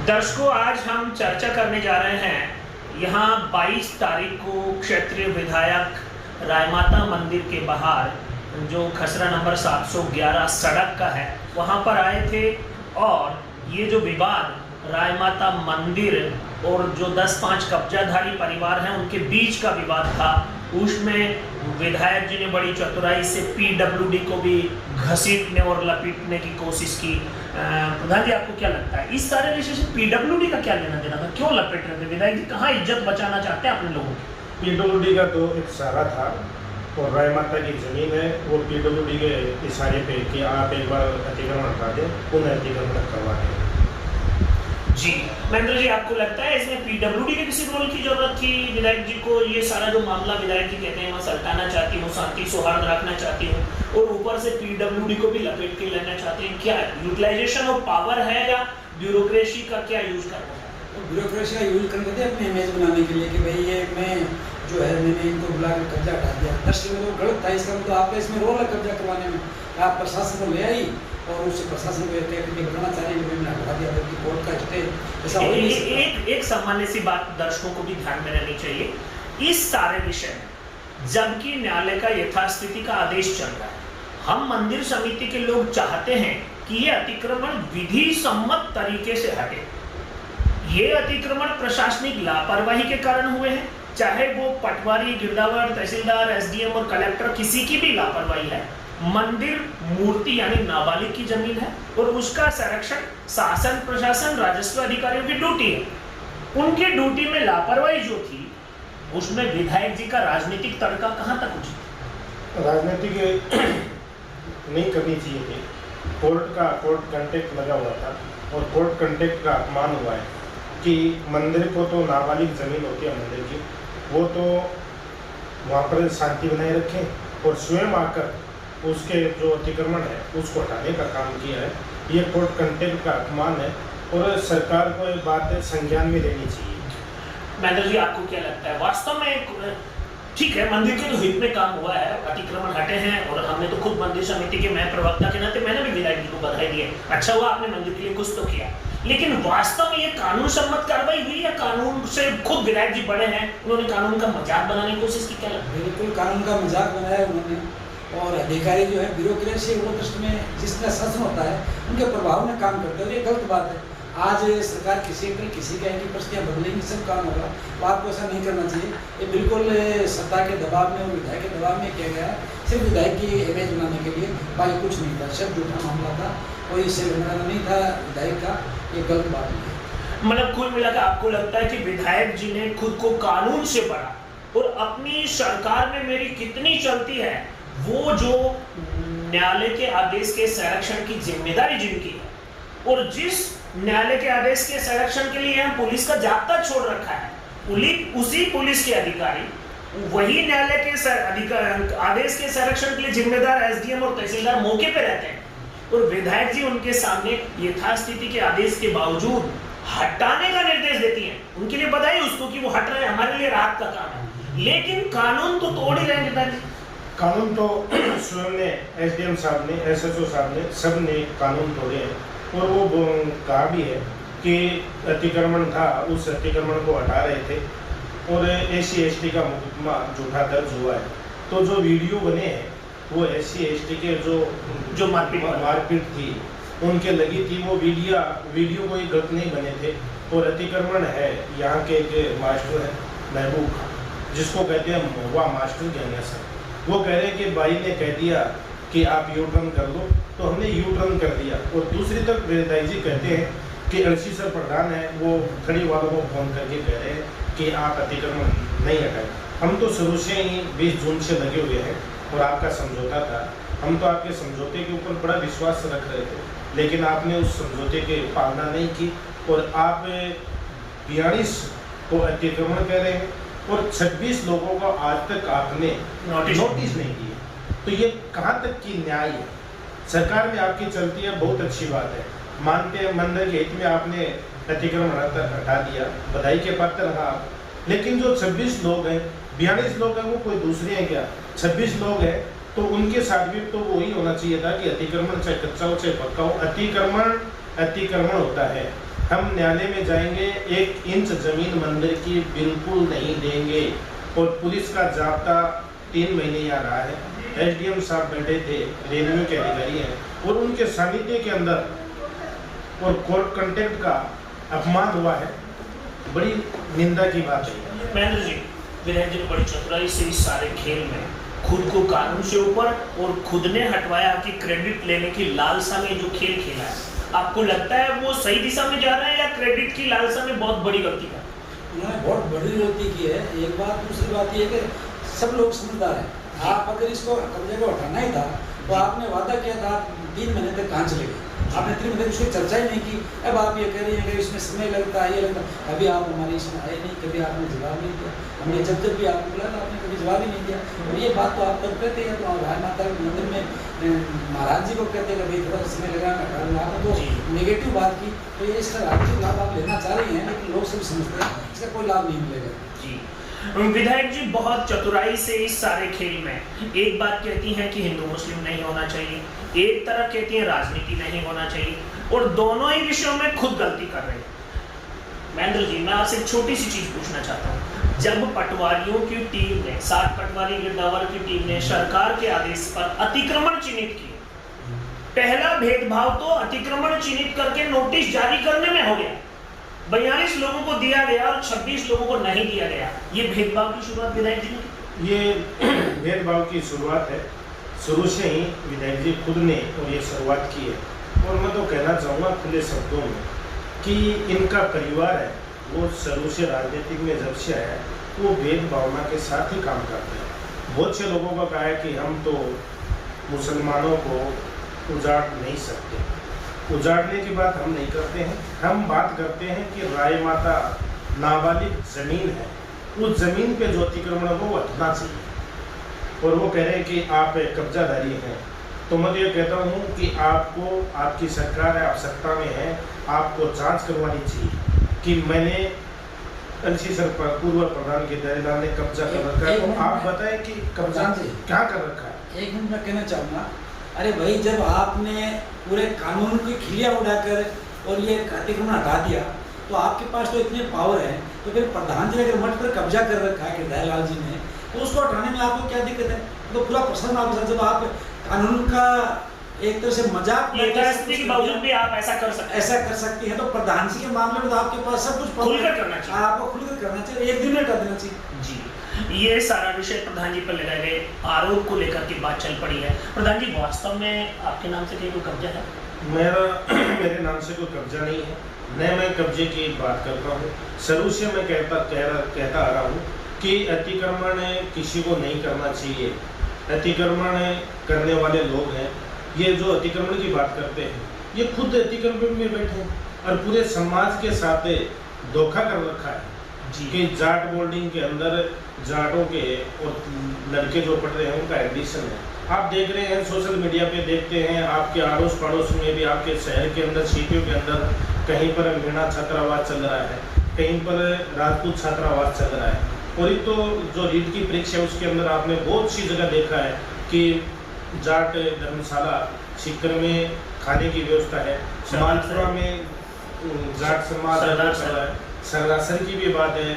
दर्शकों, आज हम चर्चा करने जा रहे हैं यहाँ 22 तारीख को क्षेत्रीय विधायक रायमाता मंदिर के बाहर जो खसरा नंबर 711 सड़क का है वहाँ पर आए थे और ये जो विवाद रायमाता मंदिर और जो 10-5 कब्जाधारी परिवार हैं उनके बीच का विवाद था, उसमें विधायक जी ने बड़ी चतुराई से पीडब्ल्यूडी को भी घसीटने और लपेटने की कोशिश की। प्रधान जी, आपको क्या लगता है इस सारे विषय से पीडब्ल्यूडी का क्या लेना देना था? क्यों लपेट रहे थे विधायक जी? कहाँ इज्जत बचाना चाहते हैं अपने लोगों की? पीडब्ल्यूडी का तो एक सहारा था और रायमाता की जमीन है, वो पीडब्ल्यूडी के इशारे पे कि आप एक बार अतिक्रमण हटा दें, पुनः अतिक्रमण करवा दें। जी महेंद्र जी, आपको लगता है इसमें पीडब्ल्यूडी के किसी रोल की जरूरत थी? विधायक जी को ये सारा जो मामला विधायक जी कहते हैं मैं सल्टाना चाहती हूँ, शांति सौहार्द रखना चाहती हूँ और ऊपर से पीडब्ल्यूडी को भी लपेट के लेना चाहते हैं, क्या यूटिलाइजेशन ऑफ पावर है या ब्यूरोक्रेसी का क्या यूज करना है? ब्यूरोक्रेसी का यूज करने थे अपनी इमेज बनाने के लिए कि भाई ये मैं जो है मैंने इनको बुला कर कब्जा हटा दिया। दृष्टि में तो गलत था, इसका मतलब आपका इसमें रोल है कब्जा करवाने में। आप प्रशासन को ले आई और उससे प्रशासन को बताना चाह रहे हैं कि मैंने हटा दिया, बल्कि कोर्ट का स्टे ऐसा हो नहीं सकता। एक सामान्य सी बात दर्शकों को भी ध्यान में रहनी चाहिए इस सारे विषय में, जबकि न्यायालय का यथास्थिति का आदेश चल रहा है, हम मंदिर समिति के लोग चाहते हैं कि ये अतिक्रमण विधि सम्मत तरीके से हटे। ये अतिक्रमण प्रशासनिक लापरवाही के कारण हुए हैं, चाहे वो पटवारी, गिरदावर, तहसीलदार, एसडीएम और कलेक्टर किसी की भी लापरवाही है। मंदिर मूर्ति यानी नाबालिग की जमीन है और उसका संरक्षण शासन, प्रशासन, राजस्व अधिकारियों की ड्यूटी है। उनकी ड्यूटी में लापरवाही जो थी उसमें विधायक जी का राजनीतिक तड़का कहां तक उचित? राजनीतिक नहीं करनी चाहिए थी। कोर्ट कंटेक्ट लगा हुआ था और कोर्ट कंटेक्ट का अपमान हुआ है कि मंदिर को तो नाबालिग जमीन होती है मंदिर की, वो तो वहाँ पर शांति बनाए रखें और स्वयं आकर उसके जो अतिक्रमण है उसको हटाने का काम किया है। ये कोर्ट कंटेक्ट का अपमान है और सरकार को ये बात संज्ञान में लेनी चाहिए। महेंद्र जी, आपको क्या लगता है वास्तव में? ठीक है, मंदिर के तो हित में काम हुआ है, अतिक्रमण हटे हैं और हमने तो खुद मंदिर समिति के मैं प्रवक्ता के नाते मैंने भी विधायक जी को बधाई दी है, अच्छा हुआ आपने मंदिर के लिए कुछ तो किया। लेकिन वास्तव में ये कानून सम्मत कार्रवाई हुई या कानून से खुद विधायक जी बड़े हैं, उन्होंने कानून का मजाक बनाने की कोशिश की? क्या लगता है? बिल्कुल कानून का मजाक बनाया उन्होंने और अधिकारी जो है ब्यूरोक्रेसी वो दृष्टि में जिसका शासन होता है उनके प्रभाव में काम करते हैं, ये गलत बात है। आज सरकार किसी का इनकी परिस्थितियाँ बदलेंगी, सब काम होगा, तो आपको ऐसा नहीं करना चाहिए। ये बिल्कुल सत्ता के दबाव में और विधायक के दबाव में किया गया है, सिर्फ विधायक की इमेज बनाने के लिए, बाकी कुछ नहीं था। सब झूठा मामला था, कोई इससे बनाना नहीं था विधायक का, ये गलत बात नहीं है। मतलब कुल मिलाकर आपको लगता है कि विधायक जी ने खुद को कानून से बड़ा और अपनी सरकार में मेरी कितनी चलती है वो जो न्यायालय के आदेश के संरक्षण की जिम्मेदारी जिनकी है और जिस न्यायालय के आदेश के संरक्षण के लिए हम पुलिस का जाब्ता छोड़ रखा है, उसी पुलिस के अधिकारी वही न्यायालय के आदेश के संरक्षण के लिए जिम्मेदार एसडीएम और तहसीलदार मौके पे रहते हैं और विधायक जी उनके सामने यथास्थिति के आदेश के बावजूद हटाने का निर्देश देती हैं। उनके लिए बधाई उसको कि वो हट रहे हैं, हमारे लिए राहत का काम है, लेकिन कानून तो तोड़ ही रहे हैं। कानून तो स्वयं ने, एसडीएम साहब ने, एसएचओ साहब ने, सब ने कानून तोड़े हैं और वो कहा भी है कि अतिक्रमण था, उस अतिक्रमण को हटा रहे थे और एससी एसटी का मुकदमा झूठा दर्ज हुआ है। तो जो वीडियो बने हैं वो एससी एसटी के जो मारपीट थी उनके लगी थी, वो वीडियो कोई गलत नहीं बने थे। और अतिक्रमण है, यहाँ के एक मास्टर है महबूब खान, जिसको कहते हैं महुआ मास्टर गैंगस्टर, वो कह रहे हैं कि भाई ने कह दिया कि आप यू टर्न कर लो तो हमने यू टर्न कर दिया। और दूसरी तरफ विधायक जी कहते हैं कि अर्शी सर प्रधान है, वो खड़ी वालों को फोन करके कह रहे हैं कि आप अतिक्रमण नहीं हटाए। हम तो शुरू से ही 20 जून से लगे हुए हैं और आपका समझौता था, हम तो आपके समझौते के ऊपर बड़ा विश्वास रख रहे थे, लेकिन आपने उस समझौते की पालना नहीं की और आप 42 को अतिक्रमण कह रहे हैं और 26 लोगों को आज तक आपने नोटिस नहीं दिए। तो ये कहाँ तक की न्याय है? सरकार में आपकी चलती है, बहुत अच्छी बात है, मानते हैं मंदिर के हित में आपने अतिक्रमण हटा दिया, बधाई के पात्र रहा आप। लेकिन जो 26 लोग हैं, 42 लोग हैं, वो कोई दूसरे हैं क्या? 26 लोग हैं तो उनके साथ भी तो वही होना चाहिए था कि अतिक्रमण चाहे कच्चा हो चाहे पक्का हो, अतिक्रमण होता है। हम न्यायालय में जाएंगे, 1 इंच जमीन मंदिर की बिल्कुल नहीं देंगे। और पुलिस का जाब्ता 3 महीने यहाँ रहा है। एसडीएम साहब बैठे थे, रेलवे के अधिकारी हैं, और उनके सानिध्य के अंदर और कोर्ट कंटेक्ट का अपमान हुआ है। बड़ी निंदा की बात है। महेंद्र जी, विधायक जी ने बड़ी चतुराई से इस सारे खेल में खुद को कानून से ऊपर और खुद ने हटवाया कि क्रेडिट लेने की लालसा में जो खेल खेला है, आपको लगता है वो सही दिशा में जा रहा है या क्रेडिट की लालसा में बहुत बड़ी गलती का? उन्होंने बहुत बड़ी गलती की है, एक बात। दूसरी बात ये कि सब लोग समझदार हैं। आप अगर इसको कब्जे को हटाना ही था तो आपने वादा किया था 3 महीने तक कहाँ चले गए? आपने 3 महीने उसकी चर्चा ही नहीं की। अब आप ये कह रही हैं कि इसमें समय लगता है, ये लगता है। कभी आप हमारी इसमें आए नहीं, कभी आपने जवाब नहीं दिया। हमने जब भी आपको बोला था, आपने कभी जवाब ही नहीं दिया। और ये बात तो आप तब कहते हैं, तो भाई माता के मंदिर में महाराज जी को कहते हैं कि भाई थोड़ा समय लगा, मैं कर लूँगा। आपने तो नेगेटिव बात की, तो ये इसका राजनीतिक लाभ आप लेना चाह रही हैं, लेकिन लोग सब समझते हैं इसका कोई लाभ नहीं मिलेगा। जी, विधायक जी बहुत चतुराई से इस सारे खेल में एक बात कहती हैं कि हिंदू मुस्लिम नहीं होना चाहिए, एक तरफ कहती हैं राजनीति नहीं होना चाहिए, और दोनों ही विषयों में खुद गलती कर रहे हैं। महेंद्र जी, मैं आपसे एक छोटी सी चीज पूछना चाहता हूँ। जब पटवारियों की टीम ने, 60 पटवारी गिरदावर की टीम ने सरकार के आदेश पर अतिक्रमण चिन्हित किए, पहला भेदभाव तो अतिक्रमण चिन्हित करके नोटिस जारी करने में हो गया। 42 लोगों को दिया गया और 26 लोगों को नहीं दिया गया। ये भेदभाव की शुरुआत विधायक जी ने? ये भेदभाव की शुरुआत है, शुरू से ही विधायक जी खुद ने और ये शुरुआत की है। और मैं तो कहना चाहूँगा खुले शब्दों में कि इनका परिवार है वो शुरू से राजनीतिक में जब से आया वो भेदभावना के साथ ही काम करते हैं। बहुत से लोगों का कहा है कि हम तो मुसलमानों को उजाड़ नहीं सकते, उजाड़ने की बात हम नहीं करते हैं। हम बात करते हैं कि राय माता नाबालिग जमीन है, उस जमीन पे जो अतिक्रमण को हटना चाहिए। और वो कह रहे हैं कि आप कब्जाधारी हैं, तो मैं ये कहता हूँ कि आपको, आपकी सरकार है, आप सत्ता में हैं, आपको जांच करवानी चाहिए कि मैंने अलसी सर पूर्व प्रधान के दरिद्र ने कब्जा कर रखा है, तो आप बताएं कि कब्जा क्या कर रखा है। 1 मिनट में कहना चाहूँगा, अरे भाई जब आपने पूरे कानून की खिलिया उड़ाकर और ये अतिक्रमण हटा दिया तो आपके पास तो इतने पावर है, तो फिर प्रधान जी ने अगर मठ पर कब्जा कर रखा है दयालाल जी ने, तो उसको हटाने में आपको क्या दिक्कत है? तो पूरा प्रश्न आपके साथ, जब आप कानून का एक तरह से मजाक के बावजूद भी आप ऐसा कर सकती हैं, तो प्रधान जी के मामले में तो आपके पास सब कुछ खुलकर करना चाहिए, आपको खुलकर करना चाहिए, 1 दिन में कर देना चाहिए। जी, ये सारा विषय प्रधान जी पर लगाए गए आरोप को लेकर की बात चल पड़ी है। प्रधान जी, वास्तव में आपके नाम से कहीं कोई कब्जा है? मेरे नाम से कोई कब्जा नहीं है, न मैं कब्जे की बात करता हूँ। शुरू से मैं कहता आ रहा हूँ कि अतिक्रमण किसी को नहीं करना चाहिए। अतिक्रमण करने वाले लोग हैं, ये जो अतिक्रमण की बात करते हैं, ये खुद अतिक्रमण में बैठे हैं और पूरे समाज के साथ धोखा कर रखा है कि जाट बोर्डिंग के अंदर जाटों के और लड़के जो पढ़ रहे हैं उनका एडमिशन है। आप देख रहे हैं, सोशल मीडिया पे देखते हैं, आपके अड़ोस पड़ोस में भी, आपके शहर के अंदर, सिटियों के अंदर कहीं पर मीणा छात्रावास चल रहा है, कहीं पर राजपूत छात्रावास चल रहा है। और एक तो जो रीट की परीक्षा है उसके अंदर आपने बहुत सी जगह देखा है कि जाट धर्मशाला, सीकर में खाने की व्यवस्था है, मालपुरा में जाट समाज है, सरदासर की भी बात है,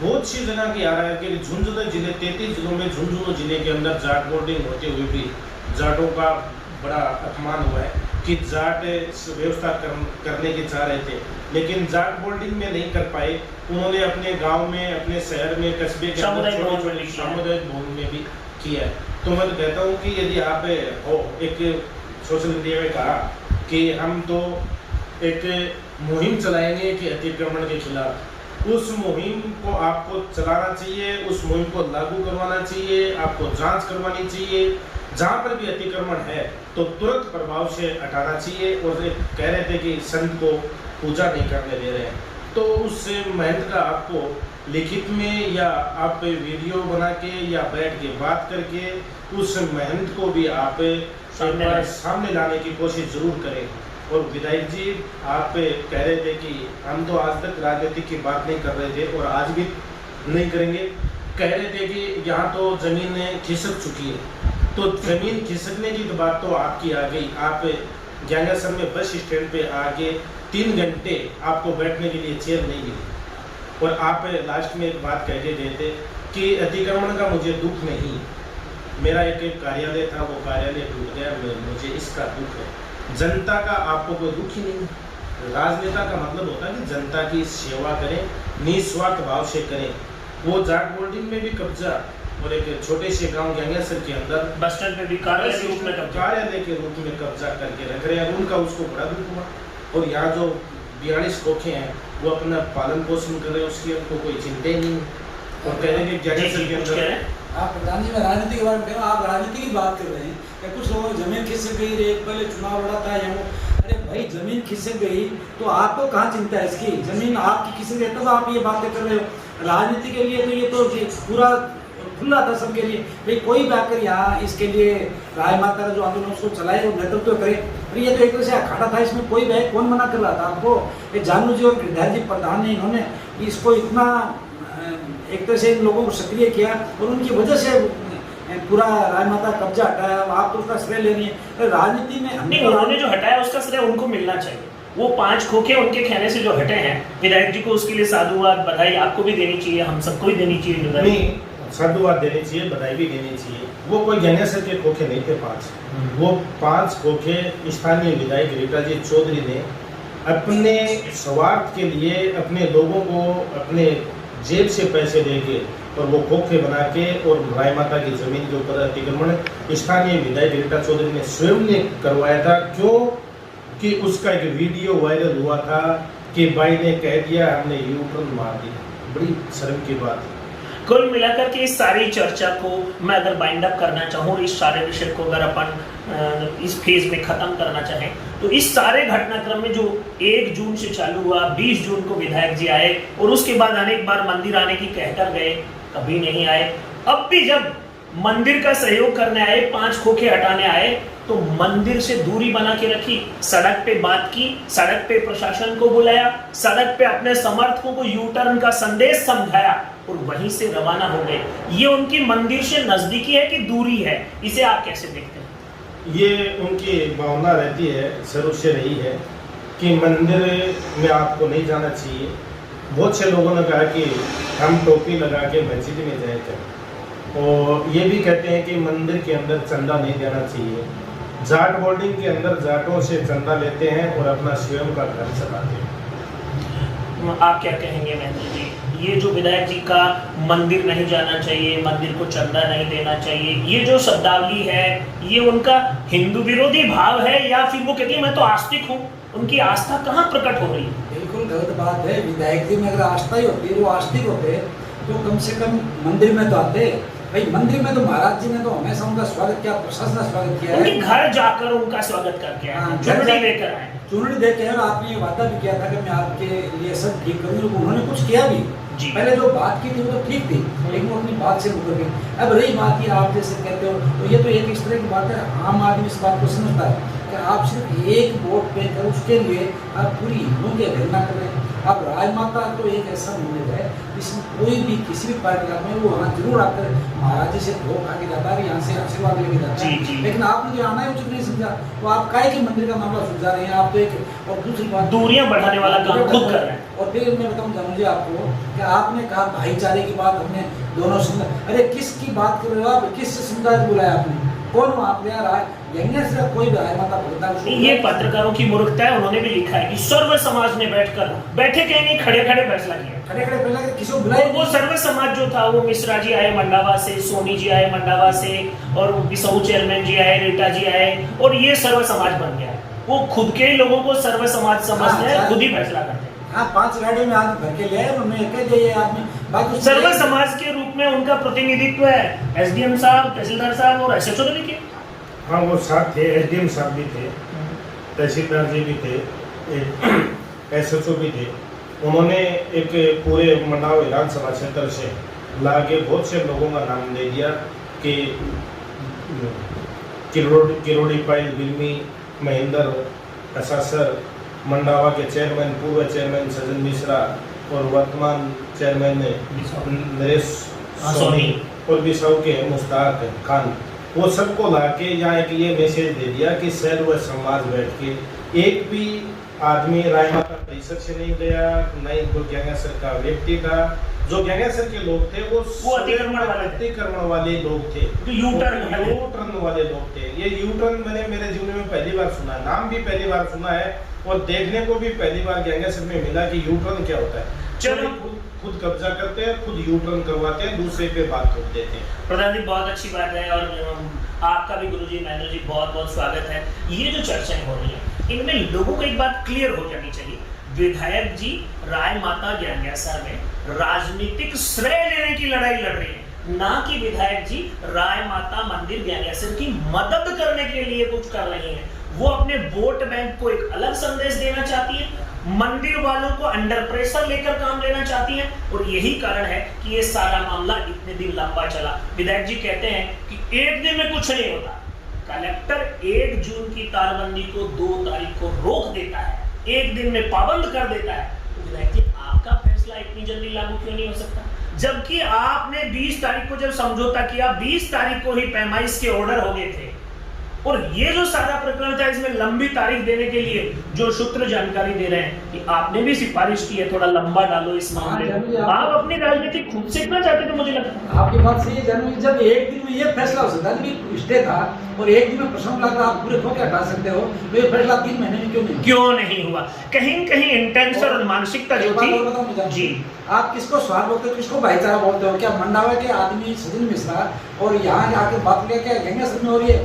बहुत सी जगह की आ रहा है कि झुंझुनू जिले, 33 जिलों में झुंझुनू जिले के अंदर जाट बोर्डिंग होते हुए भी जाटों का बड़ा अपमान हुआ है कि जाट व्यवस्था करने की चाह रहे थे, लेकिन जाट बोर्डिंग में नहीं कर पाए। उन्होंने अपने गांव में, अपने शहर में, कस्बे के सामुदायिक भवन में भी किया है। तो मैं कहता हूँ कि यदि आप हो, एक सोशल मीडिया में कहा कि हम तो एक मुहिम चलाएंगे कि अतिक्रमण के खिलाफ, उस मुहिम को आपको चलाना चाहिए, उस मुहिम को लागू करवाना चाहिए, आपको जांच करवानी चाहिए। जहाँ पर भी अतिक्रमण है तो तुरंत प्रभाव से हटाना चाहिए। और कह रहे थे कि संत को पूजा नहीं करने दे रहे हैं, तो उस महंत का आपको लिखित में या आप वीडियो बना के या बैठ के बात करके उस महंत को भी आप सामने लाने की कोशिश जरूर करें। और विधायक जी, आप कह रहे थे कि हम तो आज तक राजनीति की बात नहीं कर रहे थे और आज भी नहीं करेंगे। कह रहे थे कि यहाँ तो जमीन खिसक चुकी है, तो जमीन खिसकने की तो बात तो आपकी आ गई। आप ज्ञानेश्वर में बस स्टैंड पे आके 3 घंटे आपको बैठने के लिए चेयर नहीं मिली और आप लास्ट में एक बात कह के गए थे कि अतिक्रमण का मुझे दुख नहीं, मेरा एक कार्यालय था, वो कार्यालय टूट गया, मुझे इसका दुख है। जनता का आपको कोई दुख ही नहीं। राजनेता का मतलब होता है कि जनता की सेवा करें, निस्वार्थ भाव से करें। वो जाट बोर्डिंग में भी कब्जा और एक छोटे से गांव गंगासर के अंदर बस स्टैंड पे भी कार्यालय के रूप में कब्जा करके रख रहे हैं। उनका उसको बड़ा दुख हुआ। और यहाँ जो 42 खोखे हैं वो अपना पालन पोषण कर रहे हैं, उसकी उनको कोई चिंता ही नहीं। और कह रहे हैं कि गंगासर के अंदर आप प्रधान जी, मैं राजनीति के बारे में कह रहा हूँ, आप राजनीति की बात कर रहे हैं कि कुछ लोगों की जमीन खिसक गई, एक पहले चुनाव लड़ा था या वो, अरे भाई जमीन खिसक गई तो आपको कहाँ चिंता है इसकी? जमीन आपकी खिसक गई तब आप ये बातें कर रहे हो। राजनीति के लिए तो ये तो पूरा खुला था सबके लिए, भाई कोई भी आकर यहाँ इसके लिए राय माता का जो आंदोलन उसको चलाए और नेतृत्व करे। अरे ये तो एक तरह से अखाड़ा था, इसमें कोई भी कौन मना कर रहा था आपको? ये जानू जी और गिरधारी जी प्रधान ने इन्होंने इसको इतना एक तरह से इन लोगों को सक्रिय किया और उनकी वजह से पूरा राय माता कब्जा हटाया। आप तो उसका श्रेय ले रही है। राजनीति में नहीं, उन्होंने जो हटाया उसका श्रेय उनको मिलना चाहिए। वो 5 खोखे उनके कहने से जो हटे हैं, विधायक जी को उसके लिए साधुवाद बधाई आपको भी देनी चाहिए, हम सबको भी देनी चाहिए। नहीं, साधुवाद देनी चाहिए, बधाई भी देनी चाहिए। वो कोई गंगासर के खोखे नहीं थे 5, वो 5 खोखे स्थानीय विधायक रीटा जी चौधरी ने अपने स्वार्थ के लिए अपने लोगों को अपने जेब से पैसे देके और वो खोखे बना के और राय माता की जमीन के ऊपर अतिक्रमण स्थानीय विधायक रीटा चौधरी ने स्वयं ने करवाया था। क्यों कि उसका एक वीडियो वायरल हुआ था कि भाई ने कह दिया हमने यू टर्न मार दिया। बड़ी शर्म की बात है। कुल मिलाकर के इस सारी चर्चा को मैं अगर बाइंड अप करना चाहूँ, इस सारे विषय को अगर अपन इस फेज में खत्म करना चाहें, तो इस सारे घटनाक्रम में जो 1 जून से चालू हुआ, 20 जून को विधायक जी आए और उसके बाद अनेक बार मंदिर आने की कहकर गए, कभी नहीं आए। अब भी जब मंदिर का सहयोग करने आए, 5 खोखे हटाने आए, तो मंदिर से दूरी बना के रखी, सड़क पे बात की, सड़क पे प्रशासन को बुलाया, सड़क पे अपने समर्थकों को यू टर्न का संदेश समझाया और वहीं से रवाना हो गए। ये उनकी मंदिर से नजदीकी है कि दूरी है? इसे आप कैसे देखते हैं? ये उनकी भावना रहती है, शुरू से रही है कि मंदिर में आपको नहीं जाना चाहिए। बहुत से लोगों ने कहा कि हम टोपी लगा के मस्जिद में जाए थे, और ये भी कहते हैं कि मंदिर के अंदर चंदा नहीं देना चाहिए। जाट बोर्डिंग के अंदर जाटों से चंदा लेते हैं और अपना स्वयं का घर चलाते हैं। आप क्या कहेंगे महेंद्र जी? ये जो विधायक जी का मंदिर नहीं जाना चाहिए, मंदिर को चंदा नहीं देना चाहिए, ये जो शब्दावली है, ये उनका हिंदू विरोधी भाव है या फिर वो कहती है मैं तो आस्तिक हूँ? उनकी आस्था कहाँ प्रकट हो रही है? बिल्कुल गलत बात है। विधायक जी में अगर आस्था ही होती, वो आस्तिक होते तो कम से कम मंदिर में तो आते। भाई मंदिर में तो महाराज जी ने तो हमेशा उनका स्वागत किया, प्रशासन ने स्वागत किया है। घर जाकर उनका स्वागत करके आए, चुनरी लेकर आए, चुनरी देके और आपने ये वादा भी किया था कि मैं आपके लिए सब ठीक करूंगा। उन्होंने कुछ किया भी। पहले जो बात की थी वो तो ठीक थी, लेकिन वो अपनी बात से मुकर गई। अब रही बात की आप जैसे कहते हो, तो ये तो एक इस तरह की बात है, आम आदमी इस बात को समझता है कि आप सिर्फ एक वोट पे कर उसके लिए आप पूरी हिंदुओं की अवहेलना कर रहे हैं। अब राय माता तो एक ऐसा मंदिर है जिसमें कोई भी किसी भी पार्टी का में वो वहाँ जरूर आकर महाराज जी से भोग खा के जाता है, यहाँ से आशीर्वाद लेके जाता है। लेकिन आपने जो आना है उचित नहीं समझा, तो आप काहे के मंदिर का मामला सुलझा रहे हैं? आप तो एक और दूसरी बात दूरियां बढ़ाने वाला काम खुद कर रहे हैं। और फिर मैं बताऊं जानू जी आपको कि आपने कहा भाईचारे की बात, हमने दोनों समुदाय, अरे किसकी बात कर रहे हो आप? किस समुदाय को बुलाया आपने? कौन वहाँ पे यार से कोई राय माता भगता? ये पत्रकारों की मूर्खता है। उन्होंने भी लिखा है कि सर्व समाज ने बैठे कहीं नहीं, खड़े खड़े फैसला किया। खड़े खड़े फैसला किसी को बुलाया? वो सर्व समाज जो था, वो मिश्रा जी आए मंडावा से, सोनी जी आए मंडावा से, और बिसाऊ चेयरमैन जी आए, रीटा जी आए, और ये सर्व समाज बन गया। वो खुद के ही लोगों को सर्व समाज समझते हैं, खुद ही फैसला करते हैं। हाँ, 5 गाड़ी में आदमी भर के ले आए, उन्होंने कह दिया ये आदमी बाकी सर्व समाज के रूप में उनका प्रतिनिधित्व है एसडीएम साहब, तहसीलदार साहब और एसएचओ ने भी किया। हाँ, वो साथ थे, एसडीएम साहब भी थे, तहसीलदार जी भी थे, एसएचओ भी थे। उन्होंने एक पूरे मनाव विधानसभा क्षेत्र से लाके बहुत से लोगों का नाम दे दिया कि किरोड़ी पाइल, बिल्मी, महेंद्र, असासर, मंडावा के चेयरमैन, पूर्व चेयरमैन सजन मिश्रा और वर्तमान चेयरमैन नरेश सोनी और बिसाऊ के मुश्ताक खान, वो सबको ला के यहाँ एक ये मैसेज दे दिया कि सर्व समाज बैठ के एक भी आदमी राय माता परिसर से नहीं गया, नहीं वो गैंगासर का व्यक्ति था। जो गैंगासर के लोग थे वो अतिक्रमण वाले लोग थे, यू टर्न वाले लोग थे। ये यू टर्न मैंने मेरे जीवन में पहली बार सुना है, नाम भी पहली बार सुना है और देखने को भी पहली बार गैंगासर में मिला कि यू टर्न क्या होता है। चलो खुद कब्जा करते हैं, खुद यू टर्न करवाते हैं, दूसरे पे बात कर देते हैं। प्रधान जी बहुत अच्छी बात है और आपका भी गुरुजी महेंद्र जी बहुत बहुत स्वागत है। ये जो चर्चाएं हो रही है इनमें लोगों को एक बात क्लियर हो जानी चाहिए, विधायक जी राय माता गैंगासर में राजनीतिक श्रेय लेने की लड़ाई लड़ रहे हैं, ना कि विधायक जी राय माता मंदिर गैंगासर की मदद करने के लिए कुछ कर रहे हैं। वो अपने वोट बैंक को एक अलग संदेश देना चाहती है, मंदिर वालों को अंडर प्रेशर लेकर काम लेना चाहती हैं और यही कारण है कि ये सारा मामला इतने दिन लंबा चला। विधायक जी कहते हैं कि एक दिन में कुछ नहीं होता, कलेक्टर 1 जून की तारबंदी को 2 तारीख को रोक देता है, एक दिन में पाबंद कर देता है। तो विधायक जी आपका फैसला इतनी जल्दी लागू क्यों नहीं हो सकता, जबकि आपने 20 तारीख को जब समझौता किया 20 तारीख को ही पैमाइश के ऑर्डर हो गए थे और ये जो सारा प्रकरण था इसमें लंबी तारीख देने के लिए जो सूत्र जानकारी दे रहे हैं कि आपने भी सिफारिश की है थोड़ा लंबा डालो इस मामले में। आप अपनी राजनीति खुद सीखना चाहते थे, मुझे लगता है आपकी बात सही है जानवी, जब एक दिन में ये फैसला हो सकता है, स्टे था और एक दिन में प्रश्न लगा आप पूरे ठोके हटा सकते हो, तो ये फैसला 3 महीने में क्यों नहीं हुआ? कहीं कहीं इंटेंशन और मानसिकता जो थी जी। आप किसको स्वार्थ बोलते हो, किसको भाईचारा बोलते हो? क्या मंडावा के आदमी सचिन मिश्रा और यहाँ आके बात किया क्या गैंगासर में और ये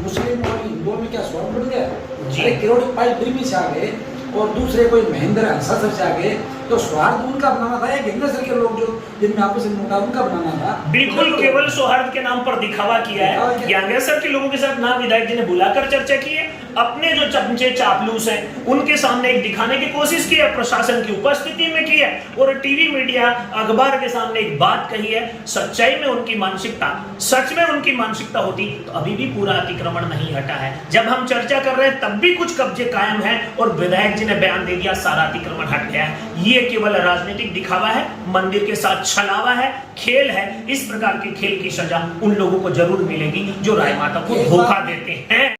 मुस्लिम और हिंदुओं में क्या स्वार्थ बढ़ गया? अरे किरोड़ी पाइल बिरमी से आ गए और दूसरे कोई महेंद्र हंसा से आ गए, तो स्वार्थ उनका बनाना था या गैंगासर के लोग जो जिनमें आपस में मुद्दा उनका बनाना था? बिल्कुल केवल सौहार्द के नाम पर दिखावा किया है। गैंगासर के लोगों के साथ ना विधायक जी ने बुलाकर चर्चा की है, अपने जो चमचे चापलूस हैं उनके सामने एक दिखाने की कोशिश की है, प्रशासन की उपस्थिति में की है और टीवी मीडिया अखबार के सामने एक बात कही है। सच्चाई में उनकी मानसिकता, सच में उनकी मानसिकता होती तो अभी भी पूरा अतिक्रमण नहीं हटा है। जब हम चर्चा कर रहे हैं तब भी कुछ कब्जे कायम है और विधायक जी ने बयान दे दिया सारा अतिक्रमण हट गया है। ये केवल राजनीतिक दिखावा है, मंदिर के साथ छलावा है, खेल है। इस प्रकार के खेल की सजा उन लोगों को जरूर मिलेगी जो राय माता को धोखा देते हैं।